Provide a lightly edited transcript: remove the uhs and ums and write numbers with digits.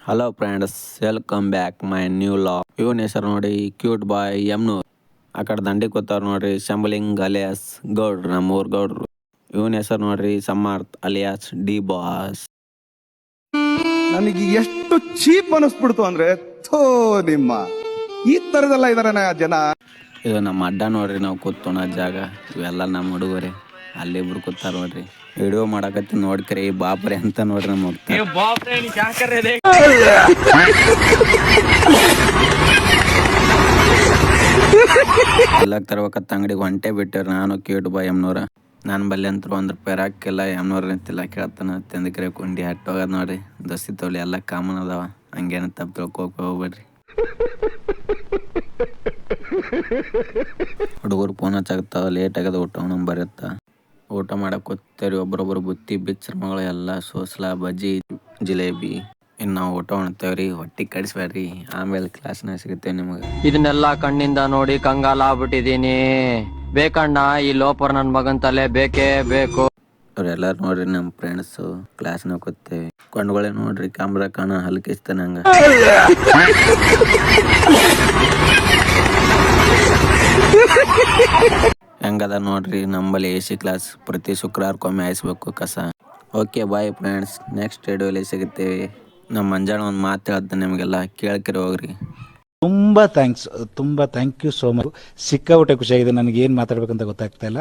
Hello friends, welcome back my new log. ಇವನ್ ಹೆಸರು ನೋಡಿ ಕ್ಯೂಟ್ ಬಾಯ್ ಯಮ್ನೂರ್. ಆ ಕಡೆ ದಂಡಿ ಕೂತಾರ ನೋಡ್ರಿ ಶಂಬಲಿಂಗ್ ಅಲಿಯಾಸ್ ಗೌಡ್ರು, ನಮ್ಮೂರ್ ಗೌಡ್ರು. ಇವನ್ ಹೆಸರು ನೋಡ್ರಿ ಸಮರ್ಥ್ ಅಲಿಯಾಸ್ ಡಿ ಬಾಸ್. ನನಗೆ ಎಷ್ಟು ಚೀಪ್ ಅನಿಸ್ಬಿಡ್ತು ಅಂದ್ರೆ ಥೋ ನಿಮ್ಮ ಈ ತರದೆಲ್ಲ ಇದಾರೆ ಜನ. ಇದು ನಮ್ಮ ಅಡ್ಡ ನೋಡ್ರಿ, ನಾವು ಕೂತೋಣ ಜಾಗ. ಇವೆಲ್ಲ ನಮ್ಮ ಹುಡುಗರೇ. ಅಲ್ಲಿಬ್ರು ಕೂತಾರ ನೋಡ್ರಿ. ವಿಡಿಯೋ ಮಾಡಕತ್ತಿ ನೋಡ್ಕರಿ ಬಾಪ್ರೆ ಅಂತ ನೋಡ್ರಿ ನಮ್ಮ ಎಲ್ಲ ತರ್ಬೇಕತ್ತ ಅಂಗಡಿಗೆ ಹೊಂಟೆ ಬಿಟ್ಟಿವ್ರಿ ನಾನು ಕ್ಯೂಟ್ ಬಾಯ್ ಎಮ್ನೂರ. ನನ್ನ ಬಲ್ಲಿ ಅಂತೂ ₹1 ಹಾಕಿಲ್ಲ. ಎಮ್ನೂರ ನಿಂತಿಲ್ಲ ಕೇಳ್ತಾನ ತಿಂದಕ್ರೆ ಕುಂಡಿ ಹಟ್ಟೋಗದ್ ನೋಡ್ರಿ. ದೋಸ್ತಿ ತೊಳಿ ಎಲ್ಲ ಕಾಮನ್ ಅದಾವ, ಹಂಗೇನ ತಪ್ಪು ತಿಳ್ಕೊಕ್ ಹೋಗ್ಬೇಡ್ರಿ. ಹುಡುಗರು ಫೋನ್ ಹಚ್ಚಾಕತ್ತಾವ, ಲೇಟ್ ಆಗದ ಊಟ ಬರುತ್ತ. ಊಟ ಮಾಡಕ್ ಕೂತೇರಿ, ಒಬ್ರೊಬ್ರು ಬುತ್ತಿ ಬಿಚ್ಚರ ಮಗಳು ಎಲ್ಲ ಸೋಸ್ಲ ಬಜ್ಜಿ ಜಿಲೇಬಿ. ಇನ್ನು ನಾವು ಊಟ ಉಣ್ತೇವ್ರಿ, ಹೊಟ್ಟಿ ಕಡಿಸ್ಬೇಡ್ರಿ. ಆಮೇಲೆ ಕ್ಲಾಸ್ನಾಗ ಸಿಗುತ್ತೇವೆ ನಿಮಗೆ. ಇದನ್ನೆಲ್ಲ ಕಣ್ಣಿಂದ ನೋಡಿ ಕಂಗಾಲ ಆಗ್ಬಿಟ್ಟಿದೀನಿ. ಬೇಕಣ್ಣ ಈ ಲೋಪರ್ ನನ್ ಮಗನ್ ತಲೆ ಬೇಕೇ ಬೇಕು. ಅವ್ರೆಲ್ಲಾರು ನೋಡ್ರಿ ನಮ್ಮ ಫ್ರೆಂಡ್ಸು ಕ್ಲಾಸ್ನಾಗ ಕೂತೇವಿ. ಕೊಂಡ್ಗಳೇ ನೋಡ್ರಿ ಕ್ಯಾಮ್ರಾ ಕಾಣ ಹಲ್ಕಿಸ್ತಾನೆ ಹಂಗ. ಹೆಂಗದ ನೋಡ್ರಿ ನಂಬಲ್ಲಿ AC ಕ್ಲಾಸ್. ಪ್ರತಿ ಶುಕ್ರವಾರಕ್ಕೊಮ್ಮೆ ಹಾಯಿಸ್ಬೇಕು ಕಸ. ಓಕೆ ಬಾಯ್ ಫ್ರೆಂಡ್ಸ್, ನೆಕ್ಸ್ಟ್ ವಿಡಿಯೋಲಿ ಸಿಗುತ್ತೇವೆ. ನಮ್ಮ ಮಂಜಾಣ ಒಂದು ಮಾತು ಹೇಳ್ತಾನೆ, ನಿಮಗೆಲ್ಲ ಕೇಳ್ಕಿರಿ ಹೋಗ್ರಿ. ತುಂಬ ಥ್ಯಾಂಕ್ ಯು ಸೋ ಮಚ್. ಸಿಕ್ಕಾಬಿಟ್ಟೆ ಖುಷಿಯಾಗಿದೆ. ನನಗೆ ಏನು ಮಾತಾಡ್ಬೇಕಂತ ಗೊತ್ತಾಗ್ತಾ ಇಲ್ಲ.